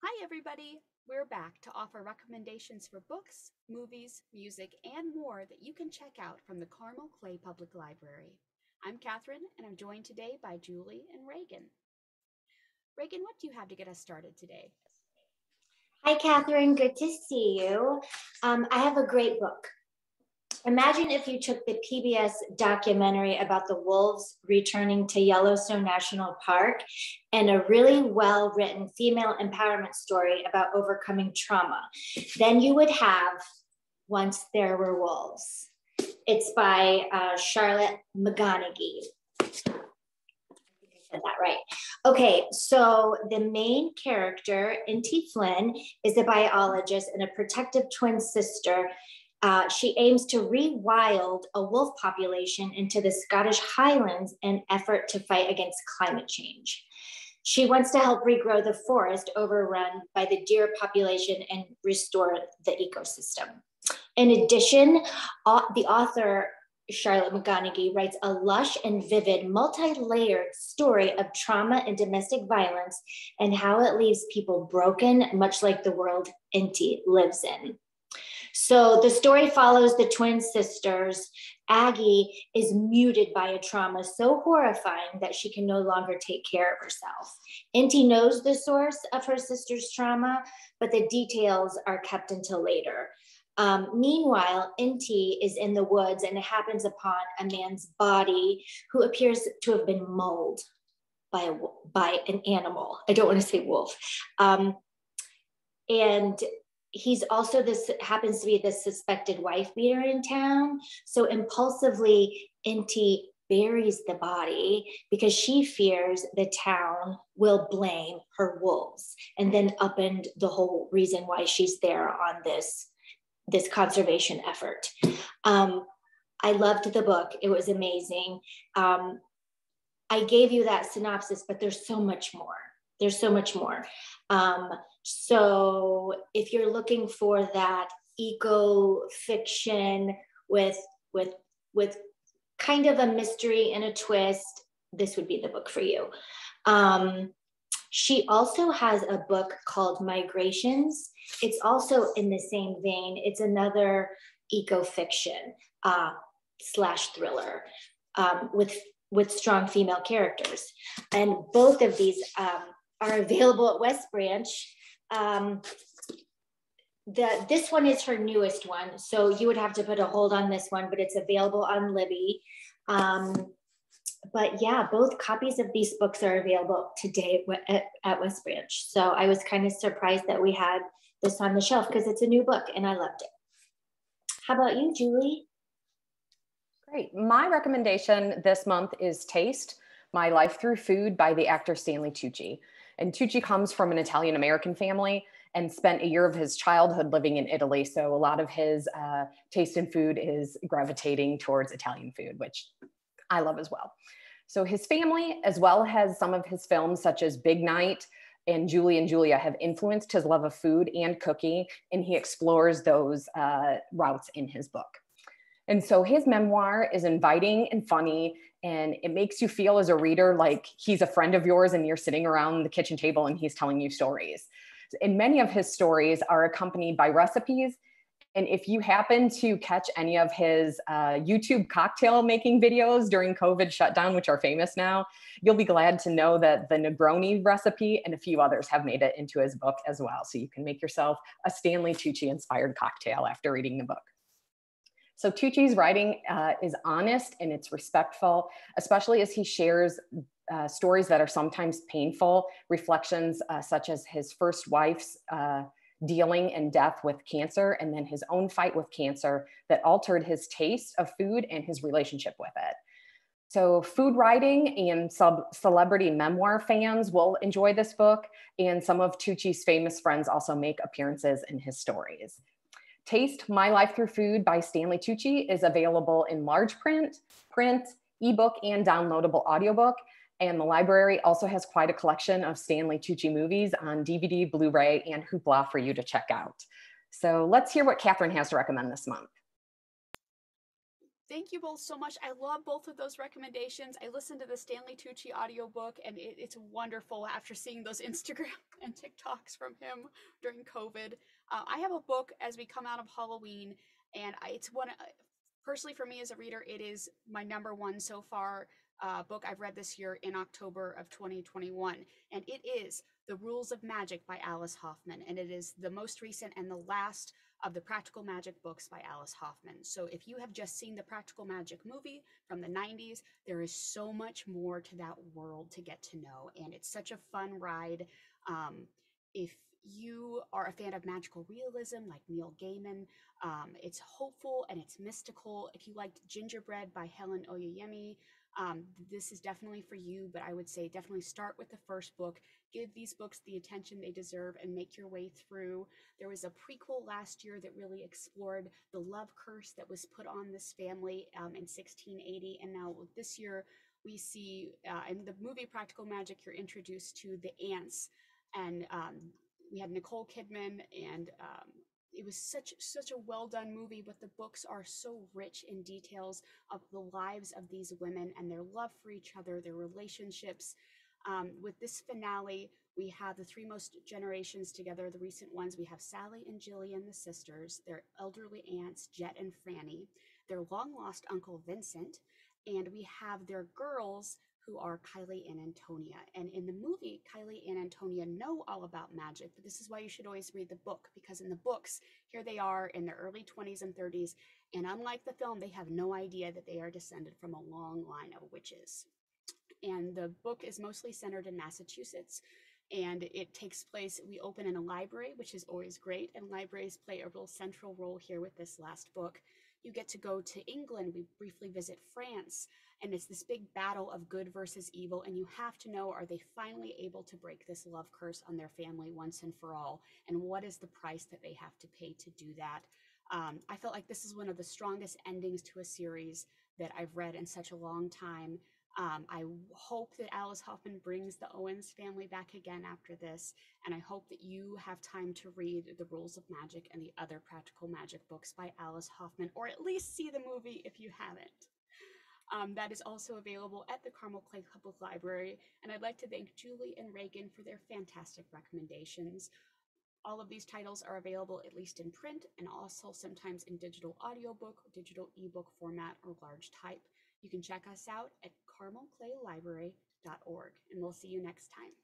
Hi, everybody! We're back to offer recommendations for books, movies, music, and more that you can check out from the Carmel Clay Public Library. I'm Catherine, and I'm joined today by Julie and Reagan. Reagan, what do you have to get us started today? Hi, Catherine. Good to see you. I have a great book. Imagine if you took the PBS documentary about the wolves returning to Yellowstone National Park and a really well-written female empowerment story about overcoming trauma. Then you would have Once There Were Wolves. It's by Charlotte McConaghy. Said that right. Okay, so the main character, Inti Flynn, is a biologist and a protective twin sister. She aims to rewild a wolf population into the Scottish Highlands in an effort to fight against climate change. She wants to help regrow the forest overrun by the deer population and restore the ecosystem. In addition, the author Charlotte McConaghy writes a lush and vivid, multi-layered story of trauma and domestic violence and how it leaves people broken, much like the world Inti lives in. So the story follows the twin sisters. Aggie is muted by a trauma so horrifying that she can no longer take care of herself. Inti knows the source of her sister's trauma, but the details are kept until later. Meanwhile, Inti is in the woods and happens upon a man's body who appears to have been mauled by an animal. I don't want to say wolf. And he's also happens to be the suspected wife beater in town. So impulsively, Inti buries the body because she fears the town will blame her wolves and then upend the whole reason why she's there on this conservation effort. I loved the book. It was amazing. I gave you that synopsis, but there's so much more. There's so much more. So if you're looking for that eco fiction with kind of a mystery and a twist, this would be the book for you. She also has a book called Migrations. It's also in the same vein. It's another eco-fiction slash thriller with strong female characters. And both of these are available at West Branch. This one is her newest one, so you would have to put a hold on this one, but it's available on Libby. But yeah, both copies of these books are available today at West Branch. So I was kind of surprised that we had this on the shelf because it's a new book and I loved it. How about you, Julie? Great. My recommendation this month is Taste, My Life Through Food by the actor Stanley Tucci. And Tucci comes from an Italian-American family and spent a year of his childhood living in Italy. So a lot of his taste in food is gravitating towards Italian food, which I love as well. So his family, as well as some of his films such as Big Night and Julie and Julia, have influenced his love of food and cooking, and he explores those routes in his book. And so his memoir is inviting and funny, and it makes you feel as a reader like he's a friend of yours and you're sitting around the kitchen table and he's telling you stories. And many of his stories are accompanied by recipes. And if you happen to catch any of his YouTube cocktail making videos during COVID shutdown, which are famous now, you'll be glad to know that the Negroni recipe and a few others have made it into his book as well. So you can make yourself a Stanley Tucci inspired cocktail after reading the book. So Tucci's writing is honest and it's respectful, especially as he shares stories that are sometimes painful, reflections such as his first wife's dealing and death with cancer, and then his own fight with cancer that altered his taste of food and his relationship with it. So food writing and celebrity memoir fans will enjoy this book, and some of Tucci's famous friends also make appearances in his stories. Taste, My Life Through Food by Stanley Tucci is available in large print, ebook, and downloadable audiobook. And the library also has quite a collection of Stanley Tucci movies on DVD, Blu-ray, and Hoopla for you to check out. So let's hear what Catherine has to recommend this month. Thank you both so much. I love both of those recommendations. I listened to the Stanley Tucci audiobook, and it's wonderful after seeing those Instagram and TikToks from him during COVID. I have a book as we come out of Halloween, and it's one, personally for me as a reader, it is my number one so far book I've read this year in October of 2021. And it is The Rules of Magic by Alice Hoffman. And it is the most recent and the last of the Practical Magic books by Alice Hoffman. So if you have just seen the Practical Magic movie from the 90s, there is so much more to that world to get to know. And it's such a fun ride. If you are a fan of magical realism like Neil Gaiman, it's hopeful and it's mystical. If you liked Gingerbread by Helen Oyeyemi, this is definitely for you, but I would say definitely start with the first book. Give these books the attention they deserve and make your way through. There was a prequel last year that really explored the love curse that was put on this family in 1680. And now this year we see in the movie Practical Magic, you're introduced to the aunts. And we had Nicole Kidman, and it was such a well done movie, but the books are so rich in details of the lives of these women and their love for each other, their relationships. With this finale, we have the three most generations together, the recent ones. We have Sally and Jillian, the sisters, their elderly aunts, Jet and Franny, their long lost uncle, Vincent, and we have their girls, who are Kylie and Antonia. And in the movie, Kylie and Antonia know all about magic, but this is why you should always read the book, because in the books, here they are in their early 20s and 30s, and unlike the film, they have no idea that they are descended from a long line of witches. And the book is mostly centered in Massachusetts, and it takes place, we open in a library, which is always great, and libraries play a real central role here with this last book. You get to go to England, we briefly visit France, and it's this big battle of good versus evil, and you have to know, are they finally able to break this love curse on their family once and for all, and what is the price that they have to pay to do that? I felt like this is one of the strongest endings to a series that I've read in such a long time. I hope that Alice Hoffman brings the Owens family back again after this, and I hope that you have time to read The Rules of Magic and the other Practical Magic books by Alice Hoffman, or at least see the movie if you haven't. That is also available at the Carmel Clay Public Library, and I'd like to thank Julie and Reagan for their fantastic recommendations. All of these titles are available at least in print and also sometimes in digital audiobook, digital ebook format, or large type. You can check us out at carmelclaylibrary.org, and we'll see you next time.